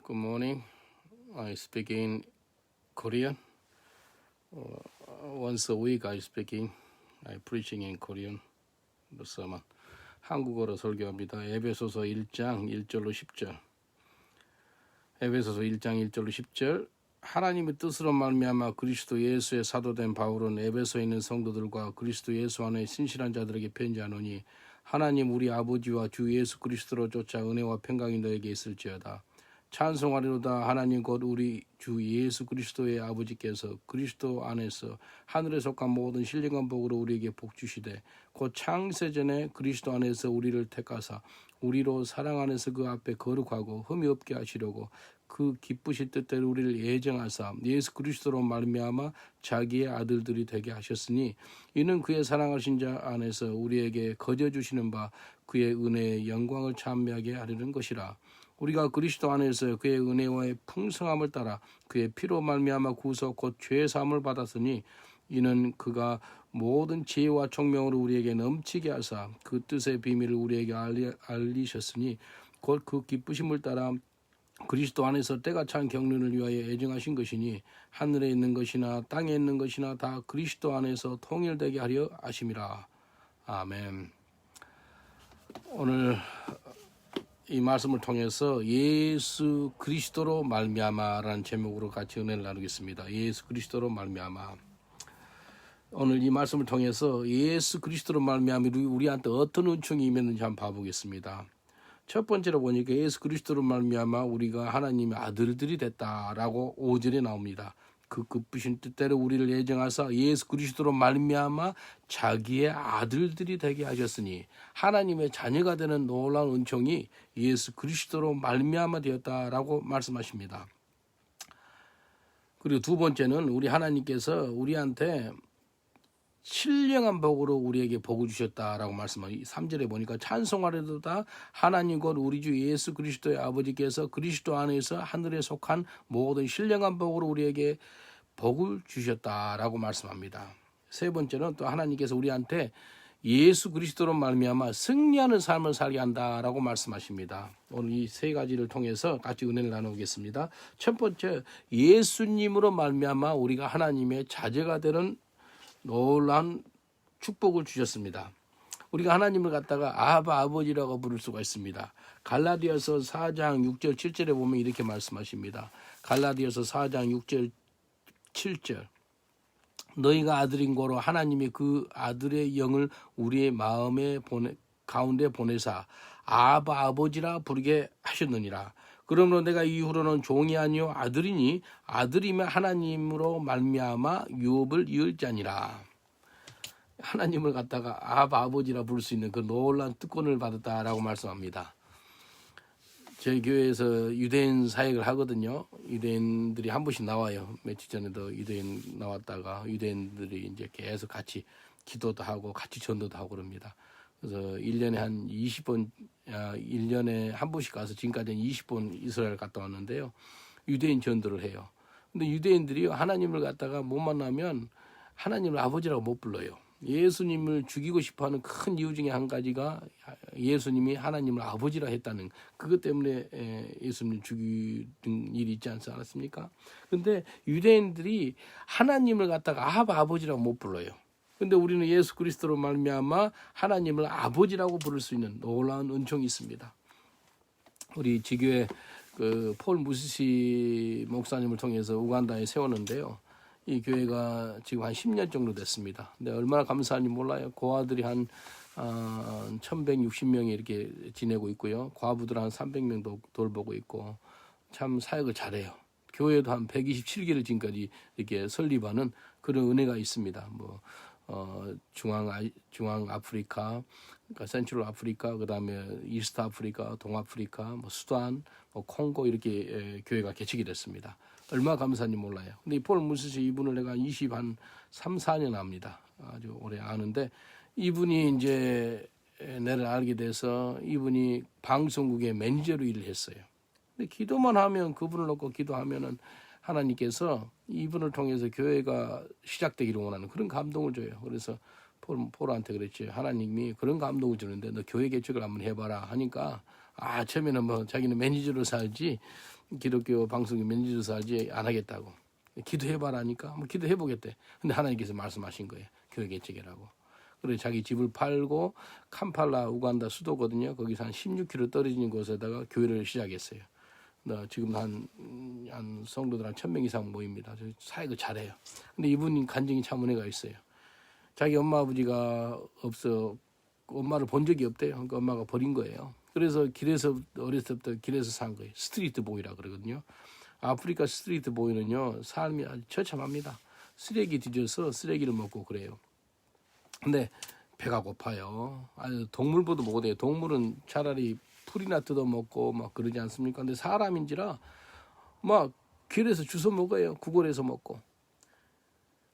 Good morning. I speak in Korean. Once a week I preaching in Korean. The sermon. 한국어로 설교합니다. 에베소서 1장 1절로 10절. 에베소서 1장 1절로 10절. 하나님의 뜻으로 말미암아 그리스도 예수의 사도된 바울은 에베소에 있는 성도들과 그리스도 예수 안에 신실한 자들에게 편지하노니 하나님 우리 아버지와 주 예수 그리스도로 쫓아 은혜와 평강이 너에게 있을지어다. 찬송하리로다. 하나님 곧 우리 주 예수 그리스도의 아버지께서 그리스도 안에서 하늘에 속한 모든 신령한 복으로 우리에게 복 주시되 곧 창세전에 그리스도 안에서 우리를 택하사 우리로 사랑 안에서 그 앞에 거룩하고 흠이 없게 하시려고 그 기쁘실 뜻대로 우리를 예정하사 예수 그리스도로 말미암아 자기의 아들들이 되게 하셨으니 이는 그의 사랑하신 자 안에서 우리에게 거저 주시는 바 그의 은혜의 영광을 찬미하게 하려는 것이라. 우리가 그리스도 안에서 그의 은혜와의 풍성함을 따라 그의 피로 말미암아 구속 곧 죄 사함을 받았으니 이는 그가 모든 지혜와 총명으로 우리에게 넘치게 하사 그 뜻의 비밀을 우리에게 알리셨으니 곧 그 기쁘심을 따라 그리스도 안에서 때가 찬 경륜을 위하여 예정하신 것이니 하늘에 있는 것이나 땅에 있는 것이나 다 그리스도 안에서 통일되게 하려 하심이라. 아멘. 오늘 이 말씀을 통해서 예수 그리스도로 말미암아라는 제목으로 같이 은혜를 나누겠습니다. 예수 그리스도로 말미암아. 오늘 이 말씀을 통해서 예수 그리스도로 말미암아 우리한테 어떤 은총이 임했는지 한번 봐보겠습니다. 첫 번째로 보니까 예수 그리스도로 말미암아 우리가 하나님의 아들들이 됐다라고 5절에 나옵니다. 그 급부신 뜻대로 우리를 예정하사 예수 그리스도로 말미암아 자기의 아들들이 되게 하셨으니 하나님의 자녀가 되는 놀라운 은총이 예수 그리스도로 말미암아 되었다라고 말씀하십니다. 그리고 두 번째는 우리 하나님께서 우리한테 신령한 복으로 우리에게 복을 주셨다라고 말씀하니 3절에 보니까 찬송하리로다. 하나님 곧 우리 주 예수 그리스도의 아버지께서 그리스도 안에서 하늘에 속한 모든 신령한 복으로 우리에게 복을 주셨다라고 말씀합니다. 세 번째는 또 하나님께서 우리한테 예수 그리스도로 말미암아 승리하는 삶을 살게 한다라고 말씀하십니다. 오늘 이 세 가지를 통해서 같이 은혜를 나누겠습니다. 첫 번째, 예수님으로 말미암아 우리가 하나님의 자제가 되는 놀라운 축복을 주셨습니다. 우리가 하나님을 갖다가 아버지라고 부를 수가 있습니다. 갈라디아서 4장 6절 7절에 보면 이렇게 말씀하십니다. 갈라디아서 4장 6절 7절 너희가 아들인 고로 하나님이 그 아들의 영을 우리의 마음에 가운데 보내사 아버지라 부르게 하셨느니라. 그러므로 내가 이후로는 종이 아니요 아들이니 아들이면 하나님으로 말미암아 유업을 이을 자니라. 하나님을 갖다가 아버지라 부를 수 있는 그 놀라운 특권을 받았다라고 말씀합니다. 저희 교회에서 유대인 사역을 하거든요. 유대인들이 한 번씩 나와요. 며칠 전에도 유대인 나왔다가 유대인들이 이제 계속 같이 기도도 하고 같이 전도도 하고 그럽니다. 그래서 1년에 한 20번, 1년에 한 번씩 가서 지금까지 20번 이스라엘 갔다 왔는데요. 유대인 전도를 해요. 근데 유대인들이 하나님을 갖다가 못 만나면 하나님을 아버지라고 못 불러요. 예수님을 죽이고 싶어하는 큰 이유 중에 한 가지가 예수님이 하나님을 아버지라 했다는 그것 때문에 예수님을 죽이는 일이 있지 않았습니까? 근데 유대인들이 하나님을 갖다가 아버지라고 못 불러요. 근데 우리는 예수 그리스도로 말미암아 하나님을 아버지라고 부를 수 있는 놀라운 은총이 있습니다. 우리 지교회 폴 무시시 목사님을 통해서 우간다에 세웠는데요. 이 교회가 지금 한 10년 정도 됐습니다. 근데 얼마나 감사한지 몰라요. 고아들이 한 1160명이 이렇게 지내고 있고요. 과부들 한 300명 돌보고 있고 참 사역을 잘해요. 교회도 한 127개를 지금까지 이렇게 설립하는 그런 은혜가 있습니다. 중앙 아프리카, 그러니까 센트럴 아프리카, 그다음에 이스트 아프리카, 동아프리카, 수단, 콩고 이렇게 교회가 개척이 됐습니다. 얼마나 감사한지 몰라요. 근데 이 폴 무시시 이분을 내가 3, 4년 압니다. 아주 오래 아는데 이분이 이제 내를 알게 돼서 이분이 방송국의 매니저로 일을 했어요. 근데 기도만 하면 그분을 놓고 기도하면은 하나님께서 이분을 통해서 교회가 시작되기를 원하는 그런 감동을 줘요. 그래서 폴한테 그랬죠. 하나님이 그런 감동을 주는데 너 교회 개척을 한번 해봐라 하니까 처음에는 뭐 자기는 매니저로 살지 기독교 방송의 매니저로 살지 안 하겠다고. 기도해봐라니까 뭐 기도해보겠대. 근데 하나님께서 말씀하신 거예요. 교회 개척이라고. 그래서 자기 집을 팔고 캄팔라 우간다 수도거든요. 거기서 한 16km 떨어진 곳에다가 교회를 시작했어요. 지금 한 성도들 한 1,000명 이상 모입니다. 사역을 잘해요. 근데 이분이 간증이 참 은혜가 있어요. 자기 엄마 아버지가 없어 엄마를 본 적이 없대요. 그러니까 엄마가 버린 거예요. 그래서 길에서 어렸을 때부터 길에서 산 거예요. 스트리트 보이라 그러거든요. 아프리카 스트리트 보이는요 삶이 아주 처참합니다. 쓰레기 뒤져서 쓰레기를 먹고 그래요. 근데 배가 고파요. 동물보도 먹어도 돼요. 동물은 차라리 풀이나 뜯어 먹고 막 그러지 않습니까? 근데 사람인지라 막 길에서 주워 먹어요. 구걸해서 먹고.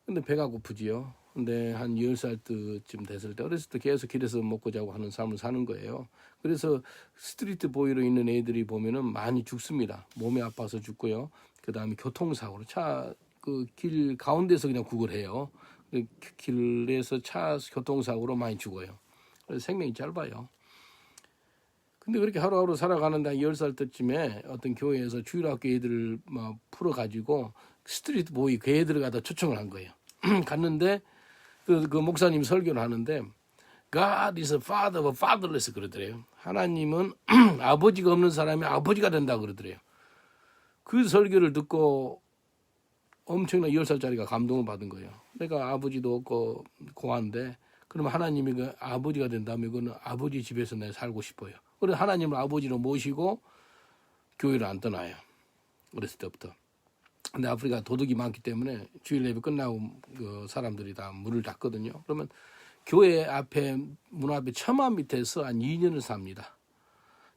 근데 배가 고프지요. 근데 한 10살 때쯤 됐을 때 어렸을 때 계속 길에서 먹고 자고 하는 삶을 사는 거예요. 그래서 스트리트 보이로 있는 애들이 보면은 많이 죽습니다. 몸이 아파서 죽고요. 그다음에 교통사고로 그 길 가운데서 그냥 구걸해요. 길에서 교통사고로 많이 죽어요. 그래서 생명이 짧아요. 근데 그렇게 하루하루 살아가는데 한 10살 때쯤에 어떤 교회에서 주일학교 애들을 막 풀어가지고 스트리트 보이 그 애들을 갖다 초청을 한 거예요. 갔는데 그 목사님이 설교를 하는데 God is a father of fatherless 그러더래요. 하나님은 아버지가 없는 사람이 아버지가 된다 그러더래요. 그 설교를 듣고 엄청난 10살짜리가 감동을 받은 거예요. 내가 아버지도 없고 고아인데 그러면 하나님이 그 아버지가 된다면 그거는 아버지 집에서 내가 살고 싶어요. 그래서 하나님을 아버지로 모시고 교회를 안 떠나요. 어렸을 때부터. 근데 아프리카 도둑이 많기 때문에 주일 예배 끝나고 그 사람들이 다 문을 닫거든요. 그러면 교회 앞에 문 앞에 처마 밑에서 한 2년을 삽니다.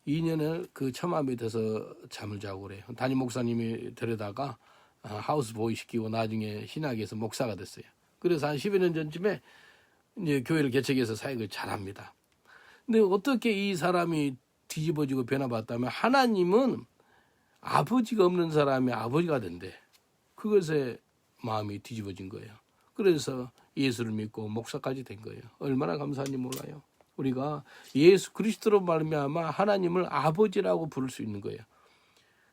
2년을 그 처마 밑에서 잠을 자고 그래요. 담임 목사님이 데려다가 하우스 보이 시키고 나중에 신학에서 목사가 됐어요. 그래서 한 10여 년 전쯤에 이제 교회를 개척해서 사역을 잘합니다. 근데 어떻게 이 사람이 뒤집어지고 변화받다면 하나님은 아버지가 없는 사람이 아버지가 된대. 그것에 마음이 뒤집어진 거예요. 그래서 예수를 믿고 목사까지 된 거예요. 얼마나 감사한지 몰라요. 우리가 예수 그리스도로 말미암아 하나님을 아버지라고 부를 수 있는 거예요.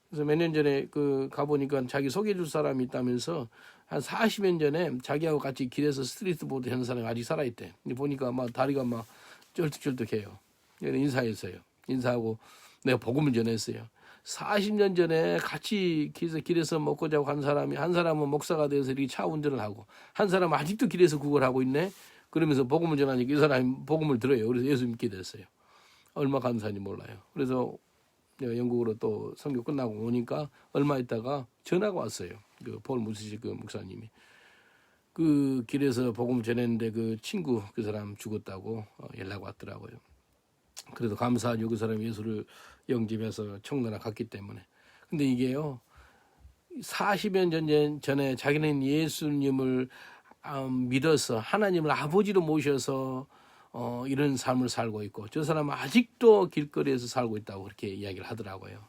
그래서 몇 년 전에 가보니까 자기 소개해줄 사람이 있다면서 한 40년 전에 자기하고 같이 길에서 스트리트 보드 하는 사람이 아직 살아있대. 근데 보니까 막 다리가 막 쩔뚝쩔뚝해요. 인사했어요. 인사하고 내가 복음을 전했어요. 40년 전에 같이 길에서 먹고 자고 한 사람이 한 사람은 목사가 돼서 이렇게 차 운전을 하고 한 사람은 아직도 길에서 구걸하고 있네. 그러면서 복음을 전하니까 이 사람이 복음을 들어요. 그래서 예수 믿게 됐어요. 얼마 감사한지 몰라요. 그래서 내가 영국으로 또 선교 끝나고 오니까 얼마 있다가 전화가 왔어요. 그 폴 무스시 그 목사님이 그 길에서 복음을 전했는데 그 친구 그 사람 죽었다고 연락 왔더라고요. 그래도 감사하죠. 그 사람이 예수를 영접해서 청나라 갔기 때문에. 근데 이게요 40년 전에 자기는 예수님을 믿어서 하나님을 아버지로 모셔서 이런 삶을 살고 있고 저 사람은 아직도 길거리에서 살고 있다고 그렇게 이야기를 하더라고요.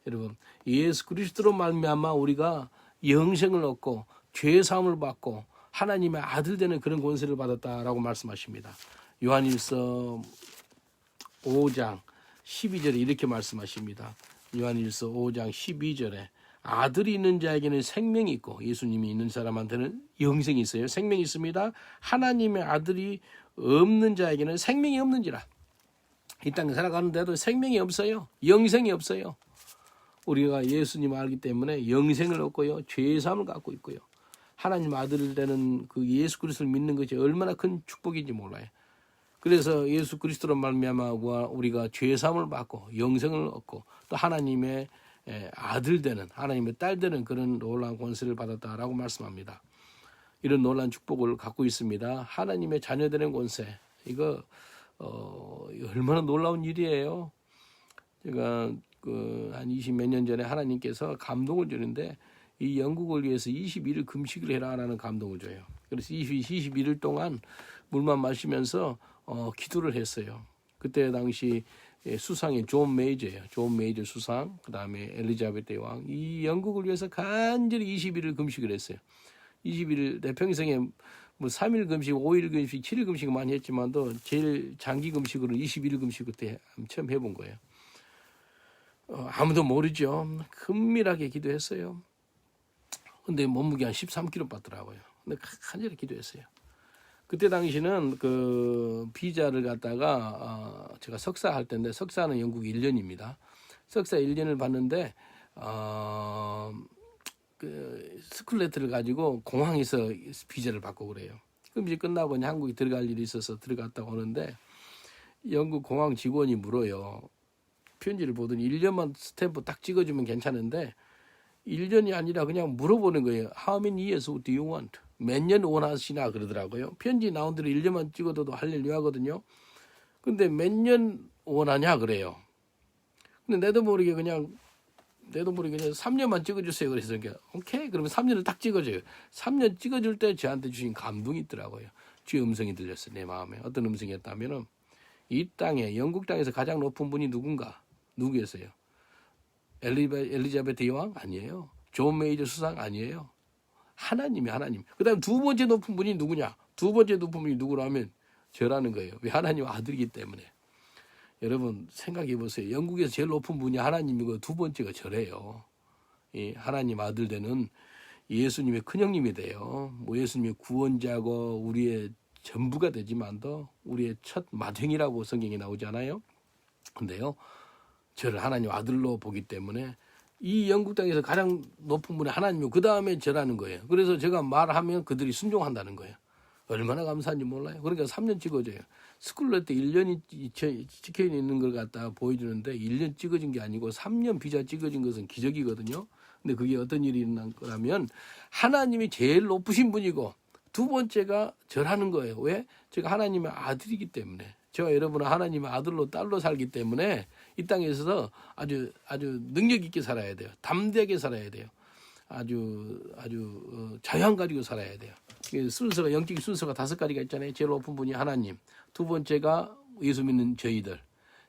여러분 예수 그리스도로 말미암아 우리가 영생을 얻고 죄 사함을 받고 하나님의 아들 되는 그런 권세를 받았다라고 말씀하십니다. 요한일서 5장 12절에 이렇게 말씀하십니다. 요한일서 5장 12절에 아들이 있는 자에게는 생명이 있고 예수님이 있는 사람한테는 영생이 있어요. 생명이 있습니다. 하나님의 아들이 없는 자에게는 생명이 없는지라. 이 땅에 살아가는데도 생명이 없어요. 영생이 없어요. 우리가 예수님을 알기 때문에 영생을 얻고요. 죄사함을 갖고 있고요. 하나님 아들 되는 그 예수 그리스도를 믿는 것이 얼마나 큰 축복인지 몰라요. 그래서 예수 그리스도로 말미암아 우리가 죄사함을 받고 영생을 얻고 또 하나님의 아들 되는 하나님의 딸 되는 그런 놀라운 권세를 받았다라고 말씀합니다. 이런 놀라운 축복을 갖고 있습니다. 하나님의 자녀 되는 권세. 이거 얼마나 놀라운 일이에요. 제가 한 20몇 년 전에 하나님께서 감동을 주는데 이 영국을 위해서 21일 금식을 해라라는 감동을 줘요. 그래서 21일 동안 물만 마시면서 기도를 했어요. 그때 당시 수상이 존 메이저예요. 존 메이저 수상, 그 다음에 엘리자베트 왕. 이 영국을 위해서 간절히 21일 금식을 했어요. 21일 내 평생에 뭐 3일 금식, 5일 금식, 7일 금식 많이 했지만도 제일 장기 금식으로 21일 금식 그때 처음 해본 거예요. 아무도 모르죠. 은밀하게 기도했어요. 근데 몸무게 한 13kg 빠더라고요. 근데 간절히 기도했어요. 그때 당시는 그 비자를 갖다가 제가 석사 할 때인데, 석사는 영국 1년입니다. 석사 1년을 봤는데 그 스쿨레터를 가지고 공항에서 비자를 받고 그래요. 그럼 이제 끝나고 이제 한국에 들어갈 일이 있어서 들어갔다 오는데 영국 공항 직원이 물어요. 편지를 보더니 1년만 스탬프 딱 찍어주면 괜찮은데 1년이 아니라 그냥 물어보는 거예요. How many years do you want? 몇 년 원하시나 그러더라고요. 편지 나온 대로 1년만 찍어도 할렐루야거든요. 근데 몇 년 원하냐 그래요. 근데 내도 모르게 그냥 3년만 찍어주세요. 그래서 오케이 그러면 3년을 딱 찍어줘요. 3년 찍어줄 때 저한테 주신 감동이 있더라고요. 주의 음성이 들렸어요. 내 마음에. 어떤 음성이었다면은 이 땅에 영국 땅에서 가장 높은 분이 누구였어요? 엘리자베트 여왕 아니에요. 존 메이저 수상 아니에요. 하나님. 그다음 두 번째 높은 분이 누구냐? 두 번째 높은 분이 누구라면 저라는 거예요. 왜? 하나님 아들이기 때문에. 여러분 생각해 보세요. 영국에서 제일 높은 분이 하나님이고 두 번째가 저래요. 이 하나님 아들 되는 예수님의 큰형님이 돼요. 뭐 예수님의 구원자고 우리의 전부가 되지만도 우리의 첫 맏형이라고 성경에 나오잖아요. 근데요, 저를 하나님 아들로 보기 때문에 이 영국 땅에서 가장 높은 분이 하나님이고 그 다음에 저라는 거예요. 그래서 제가 말하면 그들이 순종한다는 거예요. 얼마나 감사한지 몰라요. 그러니까 3년 찍어줘요. 스쿨렛 때 1년이 찍혀 있는 걸 갖다 보여주는데 1년 찍어진 게 아니고 3년 비자 찍어진 것은 기적이거든요. 근데 그게 어떤 일이 일어난 거라면 하나님이 제일 높으신 분이고 두 번째가 저라는 거예요. 왜? 제가 하나님의 아들이기 때문에. 저와 여러분은 하나님의 아들로 딸로 살기 때문에 이 땅에서 아주 능력 있게 살아야 돼요. 담대하게 살아야 돼요. 아주 자유함 가지고 살아야 돼요. 순서가 영적 순서가 5가지가 있잖아요. 제일 높은 분이 하나님, 두 번째가 예수 믿는 저희들,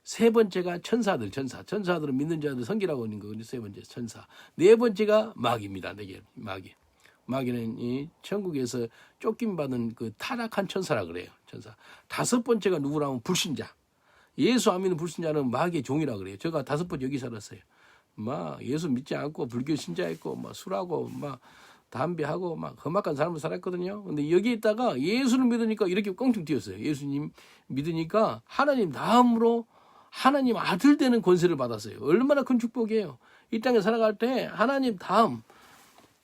세 번째가 천사들은 믿는 자들 성기라고 하는 거거든요. 세 번째 천사, 네 번째가 마귀입니다. 마귀는 이 천국에서 쫓김받은 그 타락한 천사라 그래요. 천사. 5번째가 누구라면 불신자. 예수 안 믿는 불신자는 마귀의 종이라 그래요. 제가 5번 여기 살았어요. 막 예수 믿지 않고 불교 신자했고 막 술하고 막 담배하고 막 험악한 삶을 살았거든요. 근데 여기 있다가 예수를 믿으니까 이렇게 껑충 뛰었어요. 예수님 믿으니까 하나님 다음으로 하나님 아들 되는 권세를 받았어요. 얼마나 큰 축복이에요. 이 땅에 살아갈 때 하나님 다음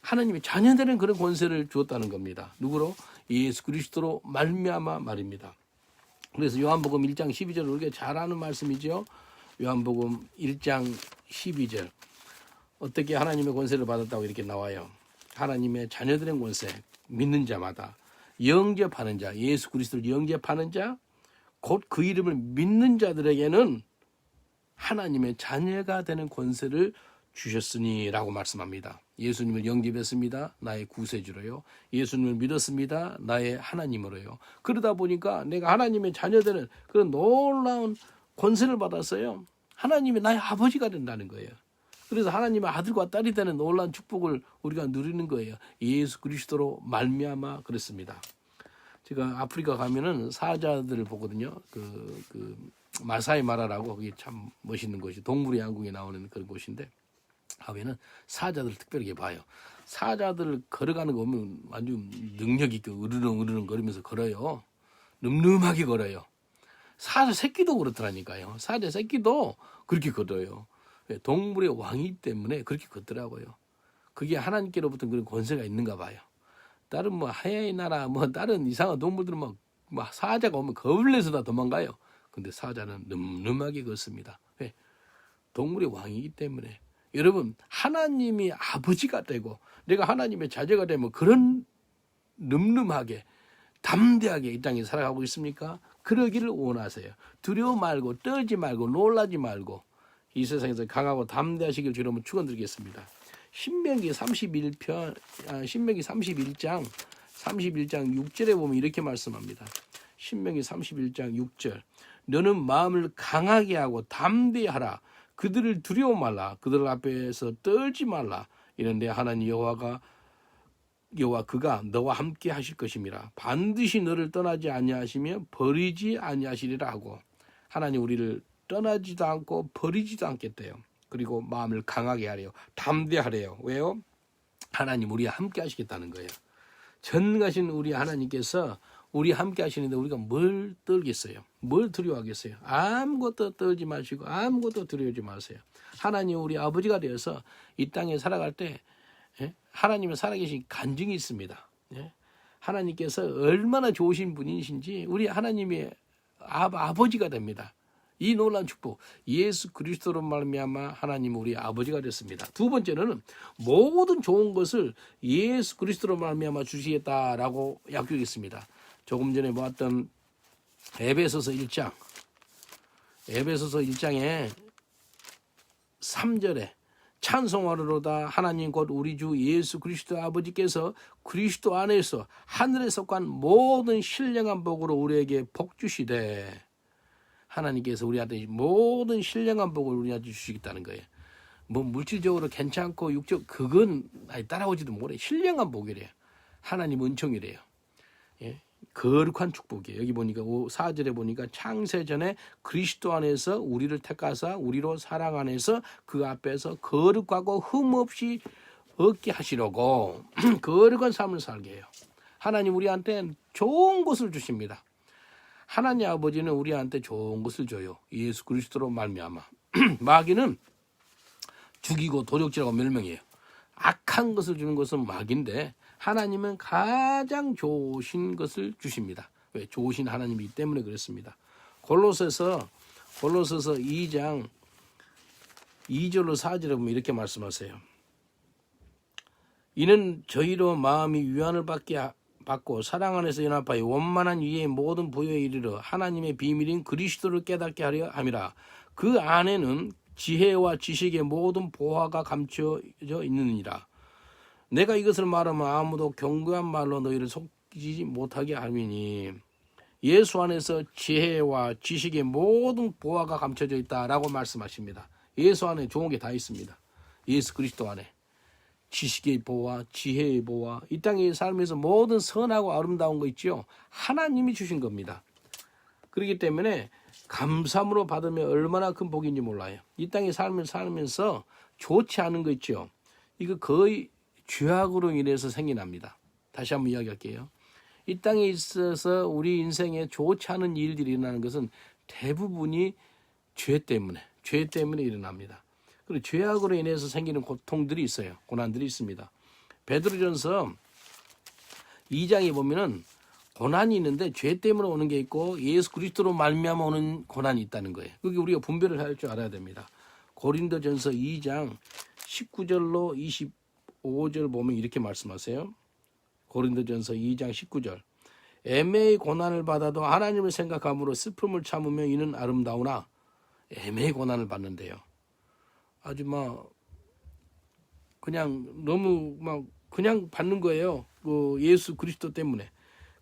하나님의 자녀 되는 그런 권세를 주었다는 겁니다. 누구로? 예수 그리스도로 말미암아 말입니다. 그래서 요한복음 1장 12절 우리가 잘 아는 말씀이죠. 요한복음 1장 12절 어떻게 하나님의 권세를 받았다고 이렇게 나와요. 하나님의 자녀들의 권세, 믿는 자마다 영접하는 자, 예수 그리스도를 영접하는 자, 곧 그 이름을 믿는 자들에게는 하나님의 자녀가 되는 권세를 주셨으니 라고 말씀합니다. 예수님을 영접했습니다. 나의 구세주로요. 예수님을 믿었습니다. 나의 하나님으로요. 그러다 보니까 내가 하나님의 자녀되는 그런 놀라운 권세를 받았어요. 하나님이 나의 아버지가 된다는 거예요. 그래서 하나님의 아들과 딸이 되는 놀라운 축복을 우리가 누리는 거예요. 예수 그리스도로 말미암아 그랬습니다. 제가 아프리카 가면은 사자들을 보거든요. 그 마사이 마라라고 그게 참 멋있는 곳이 동물의 양궁에 나오는 그런 곳인데 하면은 사자들을 특별하게 봐요. 사자들 걸어가는 거 보면 아주 능력 있게 으르렁 거리면서 걸어요. 늠름하게 걸어요. 사자 새끼도 그렇더라니까요. 사자 새끼도 그렇게 걸어요. 동물의 왕이기 때문에 그렇게 걷더라고요. 그게 하나님께로부터 그런 권세가 있는가 봐요. 다른 뭐 하야의 나라 뭐 다른 이상한 동물들은 막 사자가 오면 겁을 내서 다 도망가요. 근데 사자는 늠름하게 걷습니다. 왜? 동물의 왕이기 때문에. 여러분 하나님이 아버지가 되고 내가 하나님의 자제가 되면 그런 늠름하게 담대하게 이 땅에 살아가고 있습니까? 그러기를 원하세요. 두려워 말고 떨지 말고 놀라지 말고 이 세상에서 강하고 담대하시길 주로 한번 축원드리겠습니다. 신명기 31장 6절에 보면 이렇게 말씀합니다. 신명기 31장 6절 너는 마음을 강하게 하고 담대하라. 그들을 두려워 말라. 그들 앞에서 떨지 말라. 이런데 하나님 여호와 그가 너와 함께 하실 것임이라. 반드시 너를 떠나지 아니하시며 버리지 아니하시리라 하고 하나님 우리를 떠나지도 않고 버리지도 않겠대요. 그리고 마음을 강하게 하래요. 담대하래요. 왜요? 하나님 우리와 함께 하시겠다는 거예요. 전능하신 우리 하나님께서 우리 함께 하시는데 우리가 뭘 떨겠어요? 뭘 두려워하겠어요? 아무것도 떨지 마시고 아무것도 두려워하지 마세요. 하나님 우리 아버지가 되어서 이 땅에 살아갈 때 하나님은 살아계신 간증이 있습니다. 하나님께서 얼마나 좋으신 분이신지 우리 하나님의 아버지가 됩니다. 이 놀라운 축복, 예수 그리스도로 말미암아 하나님 우리 아버지가 됐습니다. 두 번째는 모든 좋은 것을 예수 그리스도로 말미암아 주시겠다라고 약속했습니다. 조금 전에 보았던 에베소서 1장에 3절에 찬송하리로다 하나님 곧 우리 주 예수 그리스도 아버지께서 그리스도 안에서 하늘에 속한 모든 신령한 복으로 우리에게 복 주시되, 하나님께서 우리한테 모든 신령한 복을 우리한테 주시겠다는 거예요. 뭐 물질적으로 괜찮고 육적 그건 따라오지도 못해. 신령한 복이래요. 하나님 은총이래요. 거룩한 축복이에요. 여기 보니까 4절에 보니까 창세전에 그리스도 안에서 우리를 택하사 우리로 사랑 안에서 그 앞에서 거룩하고 흠없이 얻게 하시려고 거룩한 삶을 살게 해요. 하나님 우리한테 좋은 것을 주십니다. 하나님 아버지는 우리한테 좋은 것을 줘요. 예수 그리스도로 말미암아. 마귀는 죽이고 도적질하고 멸명해요. 악한 것을 주는 것은 마귀인데 하나님은 가장 좋으신 것을 주십니다. 왜? 좋으신 하나님이기 때문에 그렇습니다. 골로새서 2장 2절로 4절에 보면 이렇게 말씀하세요. 이는 저희로 마음이 위안을 받고 사랑 안에서 연합하여 원만한 위의 모든 부여에 이르러 하나님의 비밀인 그리스도를 깨닫게 하려 함이라. 그 안에는 지혜와 지식의 모든 보화가 감춰져 있느니라. 내가 이것을 말하면 아무도 견고한 말로 너희를 속이지 못하게 함이니 예수 안에서 지혜와 지식의 모든 보화가 감춰져 있다라고 말씀하십니다. 예수 안에 좋은 게 다 있습니다. 예수 그리스도 안에 지식의 보화, 지혜의 보화, 이 땅에 살면서 모든 선하고 아름다운 거 있죠. 하나님이 주신 겁니다. 그렇기 때문에 감사함으로 받으면 얼마나 큰 복인지 몰라요. 이 땅에 살면서 좋지 않은 거 있죠. 이거 거의 죄악으로 인해서 생겨납니다. 다시 한번 이야기할게요. 이 땅에 있어서 우리 인생에 좋지 않은 일들이 일어나는 것은 대부분이 죄 때문에 일어납니다. 그리고 죄악으로 인해서 생기는 고통들이 있어요. 고난들이 있습니다. 베드로전서 2장에 보면은 고난이 있는데 죄 때문에 오는 게 있고 예수 그리스도로 말미암아 오는 고난이 있다는 거예요. 그게 우리가 분별을 할 줄 알아야 됩니다. 고린도전서 2장 19절로 25절 보면 이렇게 말씀하세요. 고린도전서 2장 19절. 애매히 고난을 받아도 하나님을 생각함으로 슬픔을 참으며 이는 아름다우나, 애매히 고난을 받는데요. 아주 그냥 너무 그냥 받는 거예요. 그 예수 그리스도 때문에.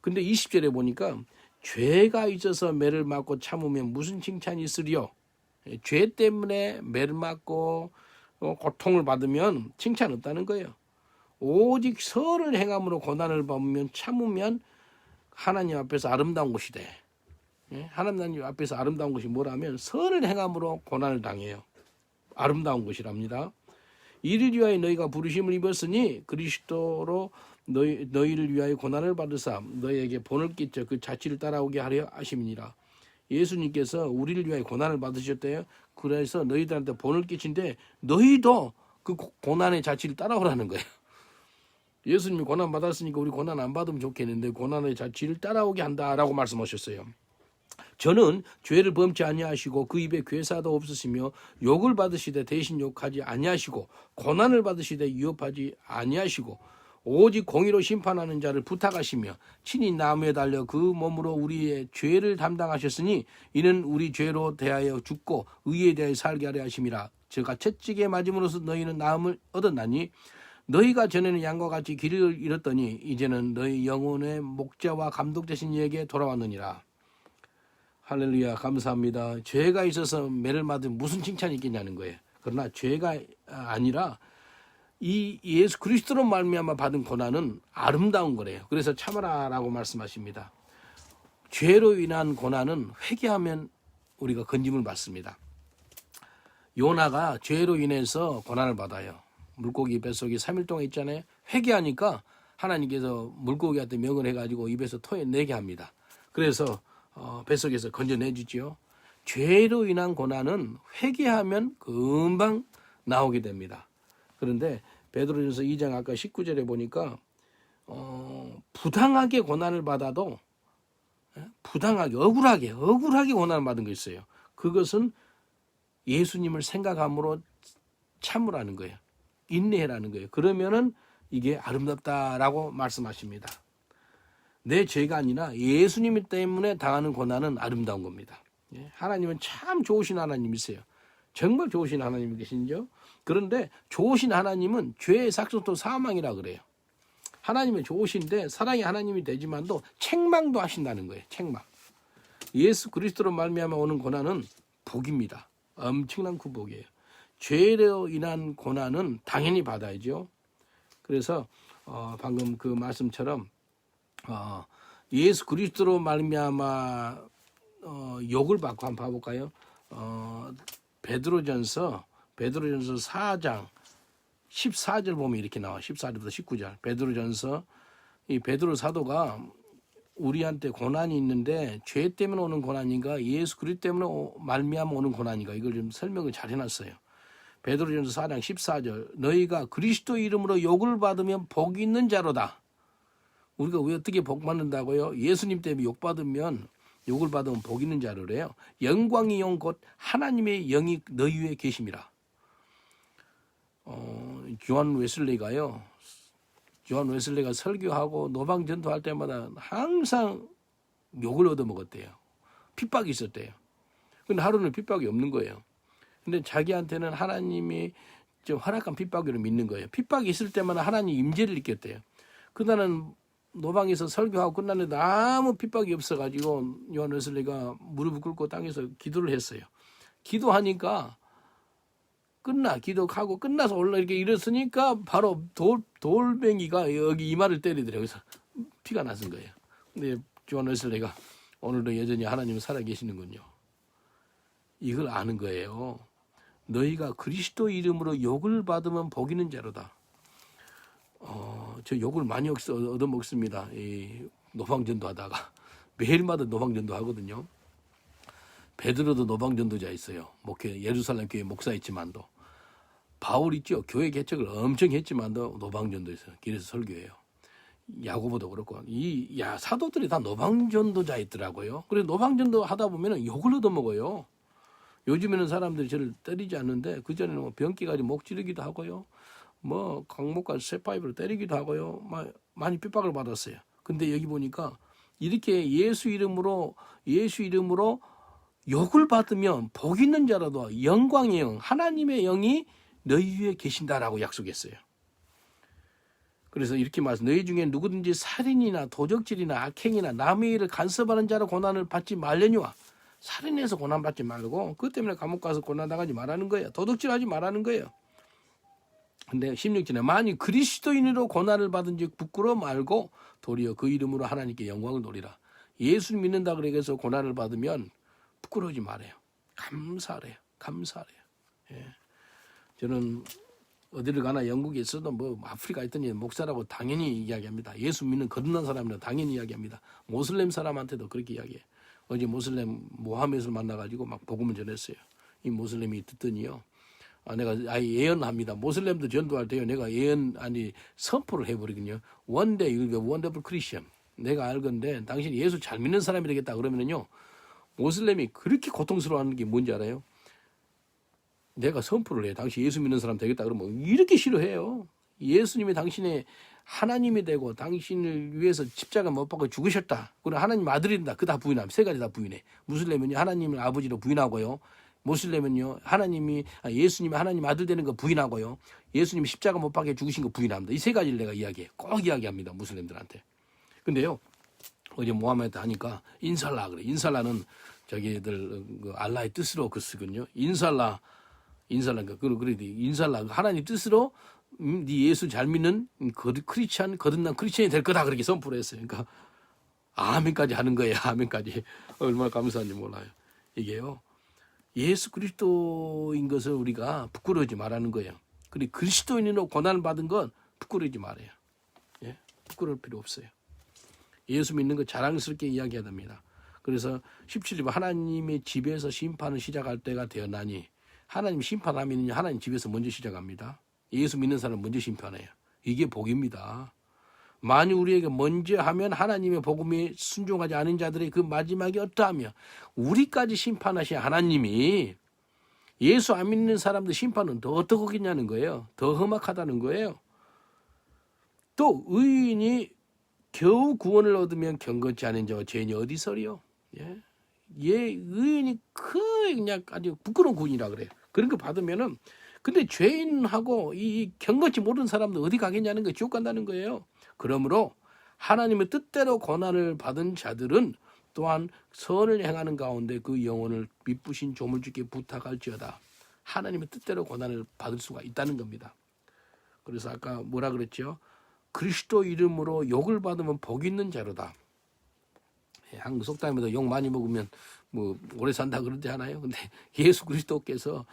근데 20절에 보니까 죄가 있어서 매를 맞고 참으면 무슨 칭찬이 있으리요? 죄 때문에 매를 맞고 고통을 받으면 칭찬 없다는 거예요. 오직 선을 행함으로 고난을 받으면 참으면 하나님 앞에서 아름다운 것이 돼. 하나님 앞에서 아름다운 것이 뭐라면 선을 행함으로 고난을 당해요. 아름다운 것이랍니다. 이를 위하여 너희가 부르심을 입었으니 그리스도로 너희를 위하여 고난을 받으사 너희에게 본을 끼쳐 그 자취를 따라오게 하려 하심이니라. 예수님께서 우리를 위하여 고난을 받으셨대요. 그래서 너희들한테 본을 끼친데 너희도 그 고난의 자취를 따라오라는 거예요. 예수님이 고난 받았으니까 우리 고난 안 받으면 좋겠는데 고난의 자취를 따라오게 한다라고 말씀하셨어요. 저는 죄를 범치 아니하시고 그 입에 괴사도 없으시며 욕을 받으시되 대신 욕하지 아니하시고 고난을 받으시되 위협하지 아니하시고 오직 공의로 심판하는 자를 부탁하시며 친히 나무에 달려 그 몸으로 우리의 죄를 담당하셨으니 이는 우리 죄로 대하여 죽고 의에 대하여 살게 하려 하심이라. 저가 채찍에 맞음으로써 너희는 나음을 얻었나니 너희가 전에는 양과 같이 길을 잃었더니 이제는 너희 영혼의 목자와 감독 되신 이에게 돌아왔느니라. 할렐루야, 감사합니다. 죄가 있어서 매를 맞으면 무슨 칭찬이 있겠냐는 거예요. 그러나 죄가 아니라 이 예수 그리스도로 말미암아 받은 고난은 아름다운 거래요. 그래서 참아라라고 말씀하십니다. 죄로 인한 고난은 회개하면 우리가 건짐을 받습니다. 요나가 죄로 인해서 고난을 받아요. 물고기 뱃속에 3일 동안 있잖아요. 회개하니까 하나님께서 물고기한테 명을 해가지고 입에서 토해내게 합니다. 그래서 뱃속에서 건져내주지요. 죄로 인한 고난은 회개하면 금방 나오게 됩니다. 그런데 베드로전서 2장 아까 19절에 보니까 부당하게 고난을 받아도 부당하게 억울하게 고난을 받은 거 있어요. 그것은 예수님을 생각함으로 참으라는 거예요. 인내해라는 거예요. 그러면은 이게 아름답다라고 말씀하십니다. 내 죄가 아니라 예수님 때문에 당하는 고난은 아름다운 겁니다. 하나님은 참 좋으신 하나님이세요. 정말 좋으신 하나님이 계신죠. 그런데 좋으신 하나님은 죄의 삭선도 사망이라 그래요. 하나님은 좋으신데 사랑의 하나님이 되지만도 책망도 하신다는 거예요. 책망. 예수 그리스도로 말미암아 오는 고난은 복입니다. 엄청난 구복이에요. 죄로 인한 고난은 당연히 받아야죠. 그래서 방금 그 말씀처럼 예수 그리스도로 말미암아 욕을 받고 한번 봐볼까요? 베드로전서 4장 14절 보면 이렇게 나와. 14절부터 19절. 베드로전서 이 베드로 사도가 우리한테 고난이 있는데 죄 때문에 오는 고난인가 예수 그리스도 때문에 말미암아 오는 고난인가 이걸 좀 설명을 잘 해놨어요. 베드로전서 4장 14절 너희가 그리스도 이름으로 욕을 받으면 복이 있는 자로다. 우리가 왜 어떻게 복 받는다고요? 예수님 때문에 욕을 받으면 복 있는 자로래요. 영광의 영 곧 하나님의 영이 너희 위에 계심이라. 요한 웨슬리가 설교하고 노방 전도할 때마다 항상 욕을 얻어먹었대요. 핍박이 있었대요. 근데 하루는 핍박이 없는 거예요. 근데 자기한테는 하나님이 좀 허락한 핍박으로 믿는 거예요. 핍박이 있을 때마다 하나님 임재를 느꼈대요. 그날은 노방에서 설교하고 끝났는데 아무 핍박이 없어가지고 요한 웨슬리가 무릎을 꿇고 땅에서 기도를 했어요. 기도하니까 기도하고 끝나서 이렇게 일었으니까 바로 돌멩이가 여기 이마를 때리더래요. 그래서 피가 났은 거예요. 근데 요한 웨슬리가 오늘도 여전히 하나님은 살아계시는군요. 이걸 아는 거예요. 너희가 그리스도 이름으로 욕을 받으면 복 있는 자로다. 저 욕을 많이 얻어먹습니다. 이 노방전도 하다가 매일마다 노방전도 하거든요. 베드로도 노방전도자 있어요. 예루살렘 교회 목사였지만도 바울 있죠. 교회 개척을 엄청 했지만도 노방전도 있어요. 길에서 설교해요. 야고보도 그렇고 사도들이 다 노방전도자 있더라고요. 그래서 노방전도 하다 보면 욕을 얻어먹어요. 요즘에는 사람들이 저를 때리지 않는데 그전에는 병기 가지고 목 찌르기도 하고요. 강목과 쇠파이프로 때리기도 하고요. 많이 핍박을 받았어요. 근데 여기 보니까 이렇게 예수 이름으로 욕을 받으면 복 있는 자라도 영광의 영, 하나님의 영이 너희 위에 계신다라고 약속했어요. 그래서 이렇게 너희 중에 누구든지 살인이나 도적질이나 악행이나 남의 일을 간섭하는 자로 고난을 받지 말려니와 살인해서 고난받지 말고 그것 때문에 감옥 가서 고난당하지 말라는 거예요. 도둑질하지 말라는 거예요. 근데 16절에 만일 그리스도인으로 고난을 받은 즉 부끄러워 말고 도리어 그 이름으로 하나님께 영광을 돌리라. 예수 믿는다 그래서 고난을 받으면 부끄러우지 말아요. 감사하래요. 예. 저는 어디를 가나 영국에 있어도 아프리카 있더니 목사라고 당연히 이야기합니다. 예수 믿는 거듭난 사람들은 당연히 이야기합니다. 모슬렘 사람한테도 그렇게 이야기해요. 어제 모슬렘 모하메드를 만나가지고 복음을 전했어요. 이 모슬렘이 듣더니요. 내가 예언합니다. 모슬렘도 전도할 때요. 내가 선포를 해버리거든요. One day you'll be a wonderful Christian. 내가 알건데 당신이 예수 잘 믿는 사람이 되겠다 그러면은요. 모슬렘이 그렇게 고통스러워하는 게 뭔지 알아요? 내가 선포를 해요. 당신 예수 믿는 사람 되겠다 그러면 이렇게 싫어해요. 예수님이 당신의 하나님이 되고 당신을 위해서 십자가 못 박고 죽으셨다. 그리고 하나님 아들이다. 그 다 부인합니다. 세 가지 다 부인해. 무슬림은요 하나님을 아버지로 부인하고요. 모슬렘은요 예수님이 하나님 아들 되는 거 부인하고요. 예수님이 십자가 못 박혀 죽으신 거 부인합니다. 이 세 가지를 내가 이야기해. 꼭 이야기합니다. 무슬림들한테. 근데요 어제 모하메드 하니까 인살라 그래. 인살라는 자기들 알라의 뜻으로 그 쓰거든요. 인살라 하나님 뜻으로 네 예수 잘 믿는 거듭난 크리스찬이 될 거다 그렇게 선포를 했어요. 그러니까 아멘까지 하는 거예요. 아멘까지 얼마나 감사한지 몰라요. 이게요 예수 그리스도인 것을 우리가 부끄러워하지 말라는 거예요. 그리고 그리스도인으로 고난을 받은 건 부끄러워하지 말아요. 예? 부끄러울 필요 없어요. 예수 믿는 거 자랑스럽게 이야기해야 됩니다. 그래서 17절 하나님의 집에서 심판을 시작할 때가 되었나니, 하나님 심판하면 하나님 집에서 먼저 시작합니다. 예수 믿는 사람 먼저 심판해요. 이게 복입니다. 만일 우리에게 먼저 하면 하나님의 복음에 순종하지 않은 자들의 그 마지막이 어떠하며, 우리까지 심판하신 하나님이 예수 안 믿는 사람들 심판은 더 어떡하겠냐는 거예요. 더 험악하다는 거예요. 또 의인이 겨우 구원을 얻으면 경건치 않은 자와 죄인이 어디서리요? 예, 의인이 그냥 아주 부끄러운 구원이라 그래요. 그런 거 받으면은, 근데 죄인하고 이 경건치 모르는 사람들 어디 가겠냐는 거예요. 지옥 간다는 거예요. 그러므로 하나님의 뜻대로 고난을 받은 자들은 또한 선을 행하는 가운데 그 영혼을 미쁘신 조물주께 부탁할지어다. 하나님의 뜻대로 고난을 받을 수가 있다는 겁니다. 그래서 아까 뭐라 그랬죠? 그리스도 이름으로 욕을 받으면 복 있는 자로다. 한국 속담에도 욕 많이 먹으면 뭐 오래 산다 그러지 않아요? 근데 예수 그리스도께서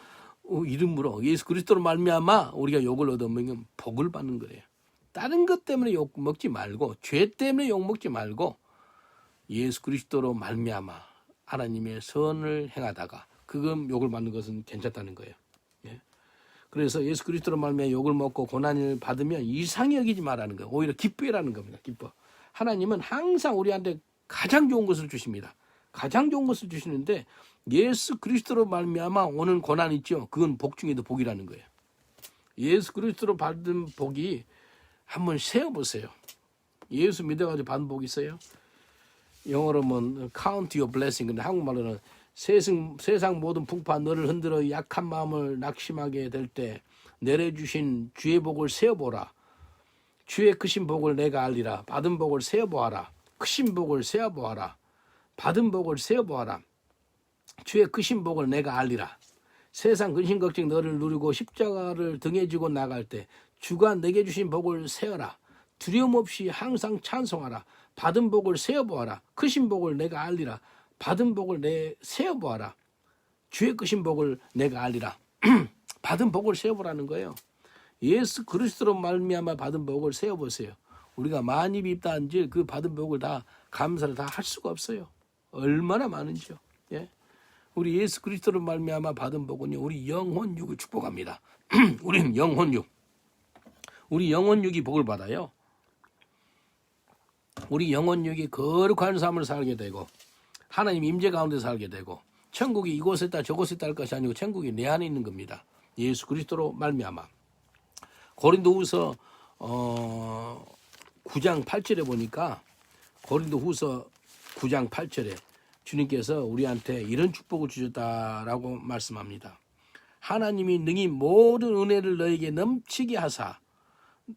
이름으로, 예수 그리스도로 말미암아 우리가 욕을 얻으면 복을 받는 거예요. 다른 것 때문에 욕 먹지 말고, 죄 때문에 욕 먹지 말고, 예수 그리스도로 말미암아 하나님의 선을 행하다가 그건 욕을 받는 것은 괜찮다는 거예요. 예. 그래서 예수 그리스도로 말미암아 욕을 먹고 고난을 받으면 이상히 여기지 말라는 거예요. 오히려 기뻐라는 겁니다. 기뻐. 하나님은 항상 우리한테 가장 좋은 것을 주십니다. 가장 좋은 것을 주시는데, 예수 그리스도로 말미암아 오는 고난 있죠. 그건 복 중에도 복이라는 거예요. 예수 그리스도로 받은 복이 한번 세어보세요. 예수 믿어가지고 받은 복이 있어요? 영어로 뭐 count your blessing, 근데 한국말로는 세상 모든 풍파 너를 흔들어 약한 마음을 낙심하게 될 때 내려주신 주의 복을 세어보라. 주의 크신 복을 내가 알리라. 받은 복을 세어보아라. 크신 복을 세어보아라. 받은 복을 세어보아라. 주의 크신 복을 내가 알리라. 세상 근심 걱정 너를 누리고 십자가를 등에 지고 나갈 때 주가 내게 주신 복을 세어라. 두려움 없이 항상 찬송하라. 받은 복을 세어보아라. 크신 복을 내가 알리라. 받은 복을 내 세어보아라. 주의 크신 복을 내가 알리라. 받은 복을 세어보라는 거예요. 예수 그리스도로 말미암아 받은 복을 세어보세요. 우리가 많이 밉다한지 그 받은 복을 다 감사를 다 할 수가 없어요. 얼마나 많은지요. 예? 우리 예수 그리스도로 말미암아 받은 복은요, 우리 영혼육을 축복합니다. 우리는 영혼육. 우리 영혼육이 복을 받아요. 우리 영혼육이 거룩한 삶을 살게 되고, 하나님 임재 가운데 살게 되고, 천국이 이곳에 있다 저곳에 있다 할 것이 아니고 천국이 내 안에 있는 겁니다. 예수 그리스도로 말미암아. 고린도후서 9장 8절에 보니까, 고린도후서 9장 8절에 주님께서 우리한테 이런 축복을 주셨다라고 말씀합니다. 하나님이 능히 모든 은혜를 너에게 넘치게 하사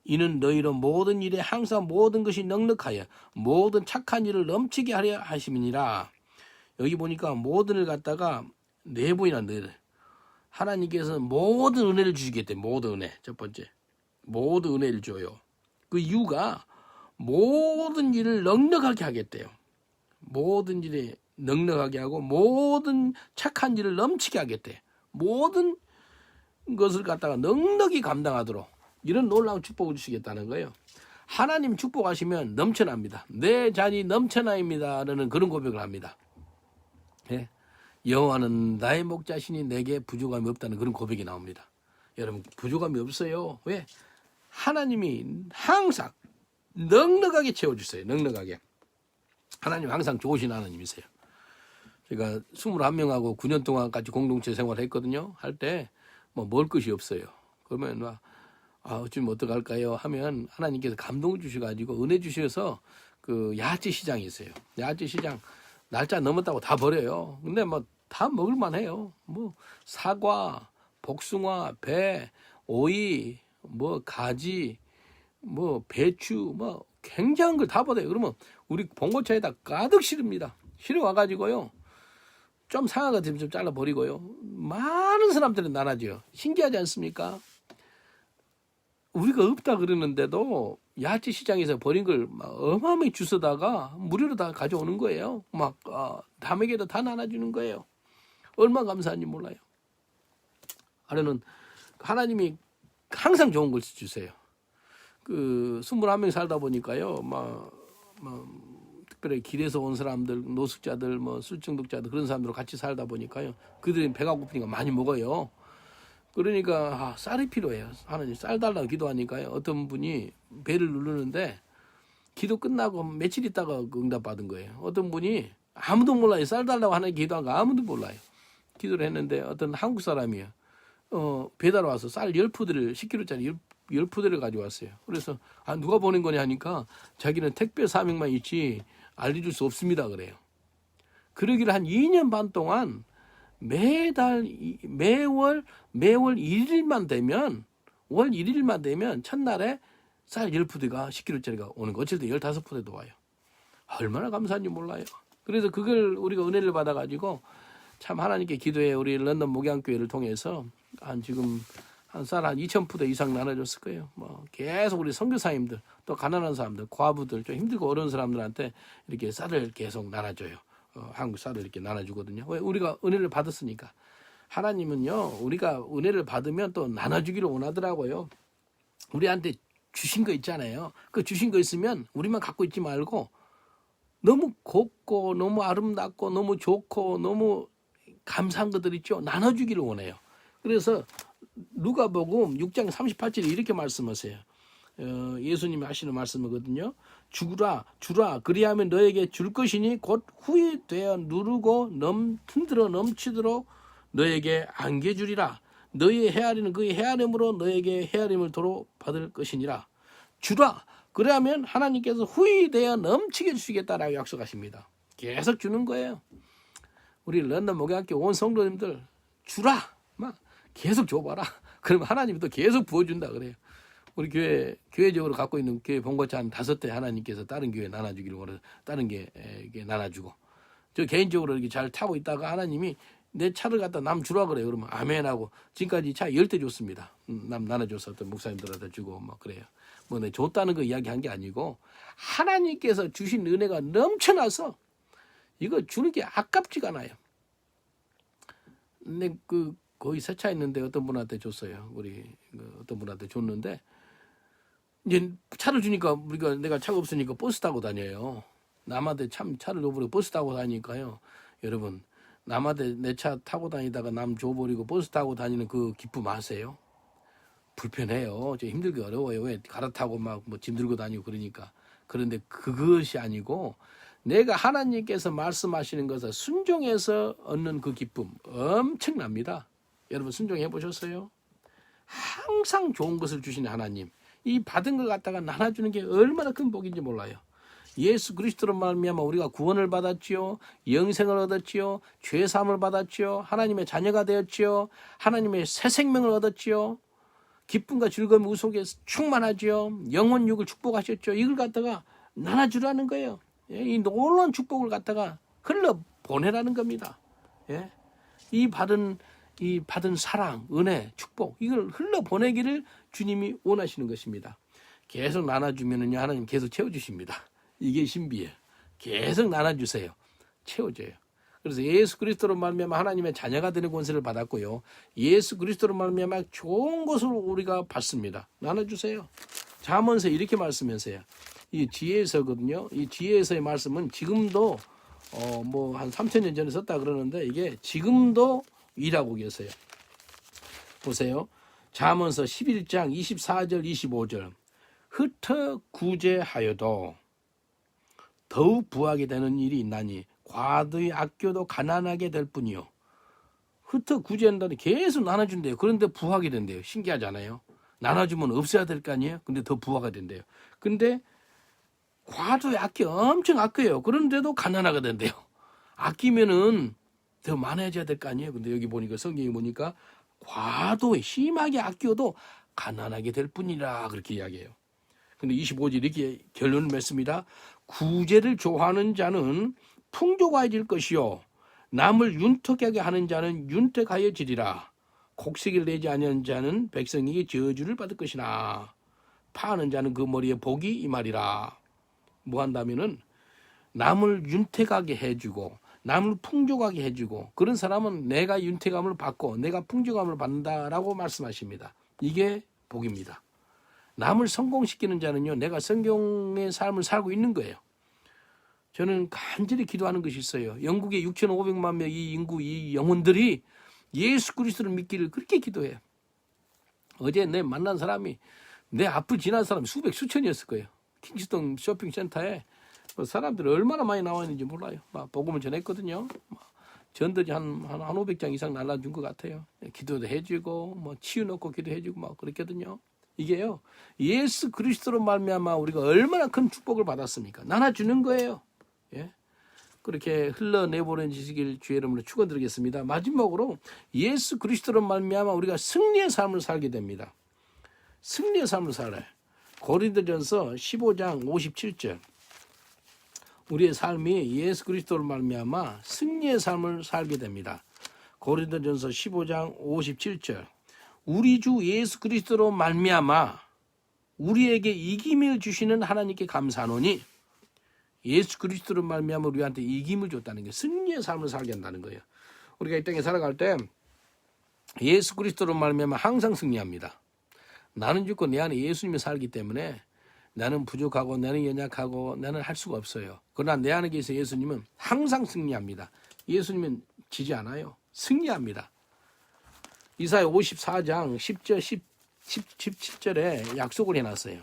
이는 너희로 모든 일에 항상 모든 것이 넉넉하여 모든 착한 일을 넘치게 하려 하심이니라. 여기 보니까 모든을 갖다가 네 번이나 넣어요. 하나님께서 모든 은혜를 주시겠대. 모든 은혜. 첫 번째, 모든 은혜를 줘요. 그 이유가 모든 일을 넉넉하게 하겠대요. 모든 일에 넉넉하게 하고 모든 착한 일을 넘치게 하겠대. 모든 것을 갖다가 넉넉히 감당하도록 이런 놀라운 축복을 주시겠다는 거예요. 하나님 축복하시면 넘쳐납니다. 내 잔이 넘쳐나입니다라는 그런 고백을 합니다. 예? 여호와는 나의 목자시니 내게 부족함이 없다는 그런 고백이 나옵니다. 여러분, 부족함이 없어요. 왜? 하나님이 항상 넉넉하게 채워주세요. 넉넉하게. 하나님 항상 좋으신 하나님이세요. 제가 21명하고 9년 동안 같이 공동체 생활을 했거든요. 할 때 뭐 먹을 것이 없어요. 그러면 막 어쩌면 어떡할까요? 하면 하나님께서 감동을 주셔가지고 은혜 주셔서 그 야채 시장이 있어요. 야채 시장 날짜 넘었다고 다 버려요. 근데 뭐 다 먹을만 해요. 뭐 사과, 복숭아, 배, 오이, 뭐 가지, 뭐 배추, 뭐 굉장한 걸 다 버려요. 그러면 우리 봉고차에다 가득 실읍니다. 실어 와가지고요. 좀 상한 것 같으면 좀 잘라버리고요. 많은 사람들은 나눠줘요. 신기하지 않습니까? 우리가 없다 그러는데도 야채 시장에서 버린 걸 막 어마어마하게 주워다가 무료로 다 가져오는 거예요. 막 남에게도 다 나눠주는 거예요. 얼마나 감사한지 몰라요. 아래는 하나님이 항상 좋은 걸 주세요. 21명 살다 보니까요, 특별히 길에서 온 사람들, 노숙자들, 술중독자들 그런 사람들 같이 살다 보니까요, 그들이 배가 고프니까 많이 먹어요. 그러니까 쌀이 필요해요. 하나님 쌀 달라고 기도하니까요, 어떤 분이 배를 누르는데 기도 끝나고 며칠 있다가 응답 받은 거예요. 어떤 분이 아무도 몰라요. 쌀 달라고 하나님 기도한 거 아무도 몰라요. 기도를 했는데 어떤 한국 사람이요, 배달 와서 쌀 10푸드를 10kg짜리 10푸드를 가져왔어요. 그래서 누가 보낸 거냐 하니까 자기는 택배 사명만 있지 알려줄 수 없습니다 그래요. 그러기를 한 2년 반 동안 매월 1일만 되면 월 1일만 되면 첫날에 쌀 10푸드가 10kg짜리가 오는 거, 어쩔 때 15푸드도 와요. 얼마나 감사한지 몰라요. 그래서 그걸 우리가 은혜를 받아가지고 참 하나님께 기도해 우리 런던 목양교회를 통해서 지금 한 쌀 한 2,000푸드 이상 나눠줬을 거예요. 계속 우리 선교사님들, 또 가난한 사람들, 과부들, 좀 힘들고 어려운 사람들한테 이렇게 쌀을 계속 나눠줘요. 한국 쌀을 이렇게 나눠주거든요. 왜? 우리가 은혜를 받았으니까. 하나님은요, 우리가 은혜를 받으면 또 나눠주기를 원하더라고요. 우리한테 주신 거 있잖아요. 그 주신 거 있으면 우리만 갖고 있지 말고 너무 곱고 너무 아름답고 너무 좋고 너무 감사한 것들 있죠. 나눠주기를 원해요. 그래서 누가복음 6장 38절에 이렇게 말씀하세요. 예수님이 하시는 말씀이거든요. 주라 그리하면 너에게 줄 것이니 곧 후에 되어 누르고 흔들어 넘치도록 너에게 안겨주리라. 너희의 헤아리는 그의 헤아림으로 너에게 헤아림을 도로 받을 것이니라. 주라 그러하면 하나님께서 후에 되어 넘치게 주시겠다라고 약속하십니다. 계속 주는 거예요. 우리 런던 목양학교 온 성도님들 주라 막 계속 줘봐라. 그러면 하나님이 또 계속 부어준다 그래요. 우리 교회적으로 갖고 있는 교회 본거차 한 5대 하나님께서 다른 교회 나눠주기를 원해서 다른 게 나눠주고, 저 개인적으로 이렇게 잘 타고 있다가 하나님이 내 차를 갖다 남 주라 그래요. 그러면 아멘하고 지금까지 차 10대 줬습니다. 남 나눠줘서 어떤 목사님들한테 주고 그래요. 내 줬다는 거 이야기한 게 아니고 하나님께서 주신 은혜가 넘쳐나서 이거 주는 게 아깝지가 않아요. 근데 거의 새 차 있는데 어떤 분한테 줬어요. 우리 어떤 분한테 줬는데 이제 차를 주니까 내가 차가 없으니까 버스 타고 다녀요. 남한테 참 차를 줘버리고 버스 타고 다니니까요. 여러분 남한테 내 차 타고 다니다가 남 줘버리고 버스 타고 다니는 그 기쁨 아세요? 불편해요. 저 힘들게 어려워요. 왜 갈아타고 짐 들고 다니고 그러니까. 그런데 그것이 아니고 내가 하나님께서 말씀하시는 것을 순종해서 얻는 그 기쁨 엄청납니다. 여러분 순종해 보셨어요? 항상 좋은 것을 주시는 하나님, 이 받은 걸 갖다가 나눠주는 게 얼마나 큰 복인지 몰라요. 예수 그리스도로 말미암아 우리가 구원을 받았지요, 영생을 얻었지요, 죄 사함을 받았지요, 하나님의 자녀가 되었지요, 하나님의 새 생명을 얻었지요, 기쁨과 즐거움 우속에 충만하지요, 영혼 육을 축복하셨죠. 이걸 갖다가 나눠주라는 거예요. 이 놀라운 축복을 갖다가 흘러 보내라는 겁니다. 이 받은 사랑, 은혜, 축복 이걸 흘러 보내기를 주님이 원하시는 것입니다. 계속 나눠주면은요 하나님 계속 채워주십니다. 이게 신비예요. 계속 나눠주세요. 채워줘요. 그래서 예수 그리스도로 말미암아 하나님의 자녀가 되는 권세를 받았고요. 예수 그리스도로 말미암아 좋은 것을 우리가 받습니다. 나눠주세요. 잠언서 이렇게 말씀하세요. 이 지혜서거든요. 이 지혜서의 말씀은 지금도 한 3,000년 전에 썼다 그러는데 이게 지금도 일하고 계세요. 보세요. 잠언서 11장 24절 25절. 흩어 구제하여도 더욱 부하게 되는 일이 있나니 과도히 아껴도 가난하게 될 뿐이요. 흩어 구제한다니 계속 나눠준대요. 그런데 부하게 된대요. 신기하잖아요. 나눠주면 없어야 될 거 아니에요. 근데 더 부하가 된대요. 근데 과도히 엄청 아껴요. 그런데도 가난하게 된대요. 아끼면은 더 많아져야 될 거 아니에요. 근데 여기 보니까 성경이 보니까 과도히 심하게 아껴도 가난하게 될 뿐이라 그렇게 이야기해요. 근데 25절 이렇게 결론을 맺습니다. 구제를 좋아하는 자는 풍족하여질 것이요 남을 윤택하게 하는 자는 윤택하여지리라. 곡식을 내지 아니하는 자는 백성에게 저주를 받을 것이나 파는 자는 그 머리에 복이 이 말이라. 뭐 한다면은 남을 윤택하게 해주고 남을 풍족하게 해주고 그런 사람은 내가 윤택함을 받고 내가 풍족함을 받는다라고 말씀하십니다. 이게 복입니다. 남을 성공시키는 자는요, 내가 성경의 삶을 살고 있는 거예요. 저는 간절히 기도하는 것이 있어요. 영국의 6,500만 명 이 인구 이 영혼들이 예수 그리스도를 믿기를 그렇게 기도해요. 어제 내 만난 사람이 내 앞을 지난 사람이 수천이었을 거예요. 킹스턴 쇼핑센터에 사람들이 얼마나 많이 나와 있는지 몰라요. 막 복음을 전했거든요. 전들이 한 500장 이상 날라준 것 같아요. 기도도 해주고 뭐 치유놓고 기도해주고 막 그랬거든요. 이게요, 예수 그리스도로 말미암아 우리가 얼마나 큰 축복을 받았습니까? 나눠주는 거예요. 예? 그렇게 흘러내보내지길 주의 이름으로 축원드리겠습니다. 마지막으로 예수 그리스도로 말미암아 우리가 승리의 삶을 살게 됩니다. 승리의 삶을 살아요. 고린도전서 15장 57절. 우리의 삶이 예수 그리스도로 말미암아 승리의 삶을 살게 됩니다. 고린도전서 15장 57절. 우리 주 예수 그리스도로 말미암아 우리에게 이김을 주시는 하나님께 감사하노니, 예수 그리스도로 말미암아 우리한테 이김을 줬다는 게 승리의 삶을 살게 한다는 거예요. 우리가 이 땅에 살아갈 때 예수 그리스도로 말미암아 항상 승리합니다. 나는 죽고 내 안에 예수님이 살기 때문에 나는 부족하고 나는 연약하고 나는 할 수가 없어요. 그러나 내 안에 계신 예수님은 항상 승리합니다. 예수님은 지지 않아요. 승리합니다. 이사야 54장 10절 17절에 약속을 해놨어요.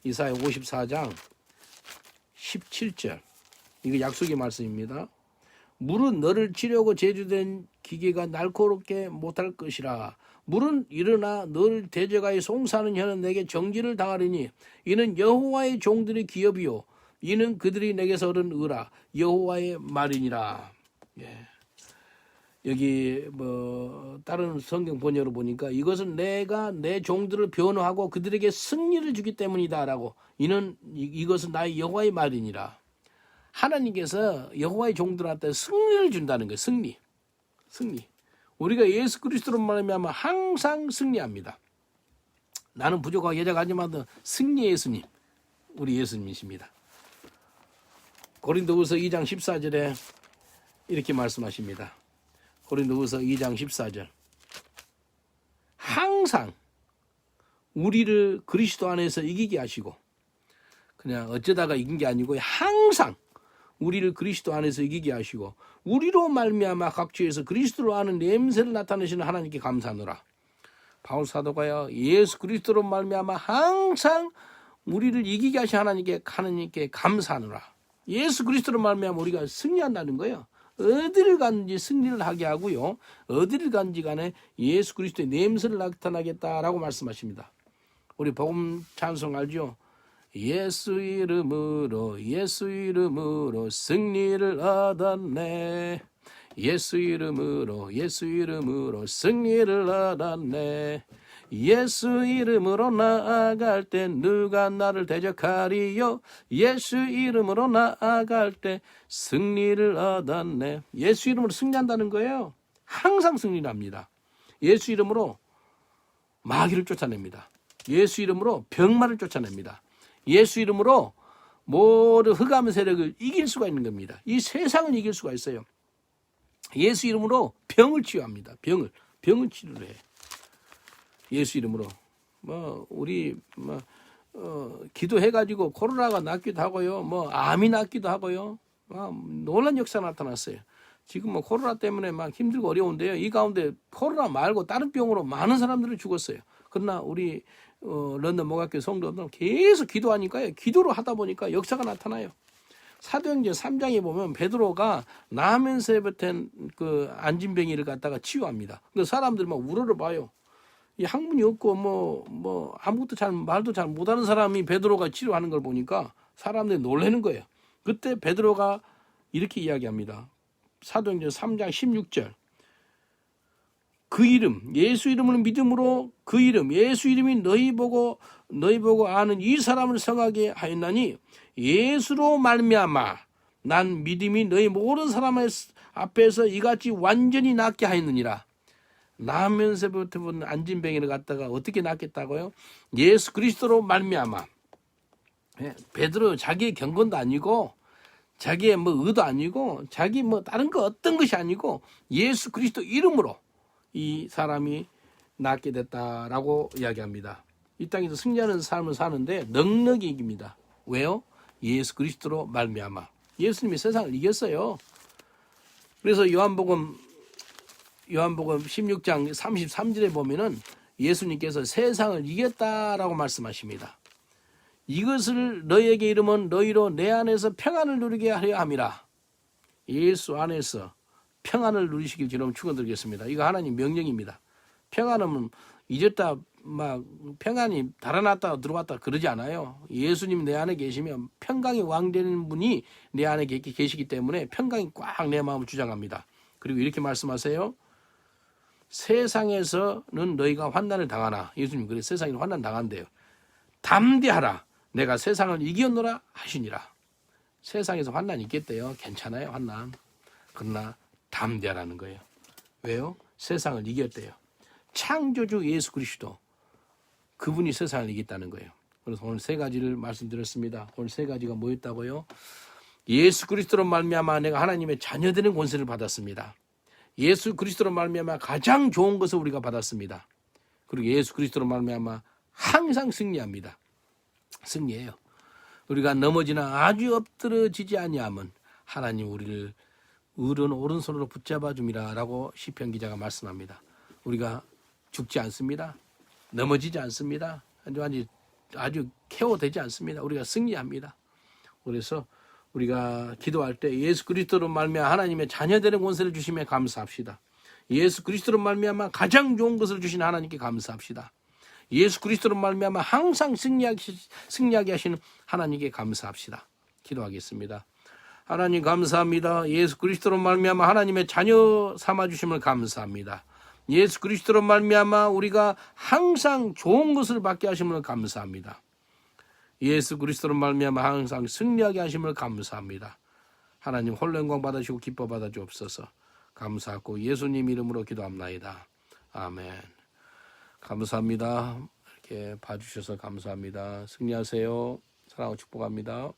이사야 54장 17절. 이거 약속의 말씀입니다. 물은 너를 치려고 제주된 기계가 날카롭게 못할 것이라. 물은 일어나 너를 대적하여 송사하는 혀는 내게 정죄를 당하리니 이는 여호와의 종들의 기업이요 이는 그들이 내게서 얻은 의라 여호와의 말이니라. 예. 여기 뭐 다른 성경 번역으로 보니까 이것은 내가 내 종들을 변호하고 그들에게 승리를 주기 때문이다라고. 이것은 나의 여호와의 말이니라. 하나님께서 여호와의 종들한테 승리를 준다는 거예요. 승리. 우리가 예수 그리스도로 말하면 항상 승리합니다. 나는 부족하고 여자가지만 승리의 예수님, 우리 예수님이십니다. 고린도후서 2장 14절에 이렇게 말씀하십니다. 고린도후서 2장 14절. 항상 우리를 그리스도 안에서 이기게 하시고, 그냥 어쩌다가 이긴 게 아니고 항상 우리를 그리스도 안에서 이기게 하시고 우리로 말미암아 각지에서 그리스도로 아는 냄새를 나타내시는 하나님께 감사하노라. 바울 사도가요, 예수 그리스도로 말미암아 항상 우리를 이기게 하신 하나님께 감사하노라. 예수 그리스도로 말미암아 우리가 승리한다는 거예요. 어디를 갔는지 승리를 하게 하고요, 어디를 갔는지 간에 예수 그리스도의 냄새를 나타나겠다라고 말씀하십니다. 우리 복음 찬송 알죠? 예수 이름으로 승리를 얻었네. 예수 이름으로 승리를 얻었네. 예수 이름으로 나아갈 때 누가 나를 대적하리요. 예수 이름으로 나아갈 때 승리를 얻었네. 예수 이름으로 승리한다는 거예요. 항상 승리를 합니다. 예수 이름으로 마귀를 쫓아냅니다. 예수 이름으로 병마를 쫓아냅니다. 예수 이름으로 모든 흑암 세력을 이길 수가 있는 겁니다. 이 세상을 이길 수가 있어요. 예수 이름으로 병을 치유합니다. 병을 치료를 해. 예수 이름으로 우리 기도해가지고 코로나가 낫기도 하고요, 암이 낫기도 하고요, 놀란 역사 나타났어요. 지금 코로나 때문에 막 힘들고 어려운데요, 이 가운데 코로나 말고 다른 병으로 많은 사람들이 죽었어요. 그러나 우리 런던 목학교 성도들은 계속 기도하니까요, 기도로 하다 보니까 역사가 나타나요. 사도행전 3장에 보면 베드로가 나면서에 붙은 그 안진뱅이를 갖다가 치유합니다. 그 사람들이 막 우러러 봐요. 이 학문이 없고 아무것도 말도 잘 못하는 사람이 베드로가 치료하는 걸 보니까 사람들이 놀라는 거예요. 그때 베드로가 이렇게 이야기합니다. 사도행전 3장 16절. 그 이름, 예수 이름을 믿음으로 그 이름, 예수 이름이 너희 보고 아는 이 사람을 성하게 하였나니 예수로 말미암아 난 믿음이 너희 모든 사람 앞에서 이같이 완전히 낫게 하였느니라. 나면서부터 본 안진뱅이를 갖다가 어떻게 낫겠다고요? 예수 그리스도로 말미암아. 베드로 자기의 경건도 아니고 자기의 뭐 의도 아니고 자기 뭐 다른 거 어떤 것이 아니고 예수 그리스도 이름으로 이 사람이 낫게 됐다라고 이야기합니다. 이 땅에서 승리하는 삶을 사는데 넉넉히 이깁니다. 왜요? 예수 그리스도로 말미암아. 예수님이 세상을 이겼어요. 그래서 요한복음 16장 33절에 보면은 예수님께서 세상을 이겼다라고 말씀하십니다. 이것을 너희에게 이르면 너희로 내 안에서 평안을 누리게 하려 함이라. 예수 안에서 평안을 누리시길 주님 축원드리겠습니다. 이거 하나님 명령입니다. 평안은 잊었다 막 평안이 달아났다 들어왔다 그러지 않아요. 예수님 내 안에 계시면 평강이 왕되는 분이 내 안에 계시기 때문에 평강이 꽉 내 마음을 주장합니다. 그리고 이렇게 말씀하세요. 세상에서는 너희가 환난을 당하나. 예수님 그래 세상에 환난 당한대요. 담대하라. 내가 세상을 이겼노라 하시니라. 세상에서 환난이 있겠대요. 괜찮아요 환난. 그러나 담대하라는 거예요. 왜요? 세상을 이겼대요. 창조주 예수 그리스도 그분이 세상을 이겼다는 거예요. 그래서 오늘 세 가지를 말씀드렸습니다. 오늘 세 가지가 뭐였다고요? 예수 그리스도로 말미암아 내가 하나님의 자녀되는 권세를 받았습니다. 예수 그리스도로 말미암아 가장 좋은 것을 우리가 받았습니다. 그리고 예수 그리스도로 말미암아 항상 승리합니다. 승리해요. 우리가 넘어지나 아주 엎드러지지 아니하면 하나님 우리를 오른손으로 붙잡아 줌이라라고 시편 기자가 말씀합니다. 우리가 죽지 않습니다. 넘어지지 않습니다. 아주 케어되지 않습니다. 우리가 승리합니다. 그래서 우리가 기도할 때 예수 그리스도로 말미암아 하나님의 자녀되는 권세를 주시며 감사합시다. 예수 그리스도로 말미암아 가장 좋은 것을 주신 하나님께 감사합시다. 예수 그리스도로 말미암아 항상 승리하게 하시는 하나님께 감사합시다. 기도하겠습니다. 하나님 감사합니다. 예수 그리스도로 말미암아 하나님의 자녀 삼아 주심을 감사합니다. 예수 그리스도로 말미암아 우리가 항상 좋은 것을 받게 하심을 감사합니다. 예수 그리스도로 말미암아 항상 승리하게 하심을 감사합니다. 하나님 홀로 영광 받으시고 기뻐 받아 주옵소서. 감사하고 예수님 이름으로 기도합나이다. 아멘. 감사합니다. 이렇게 봐주셔서 감사합니다. 승리하세요. 사랑하고 축복합니다.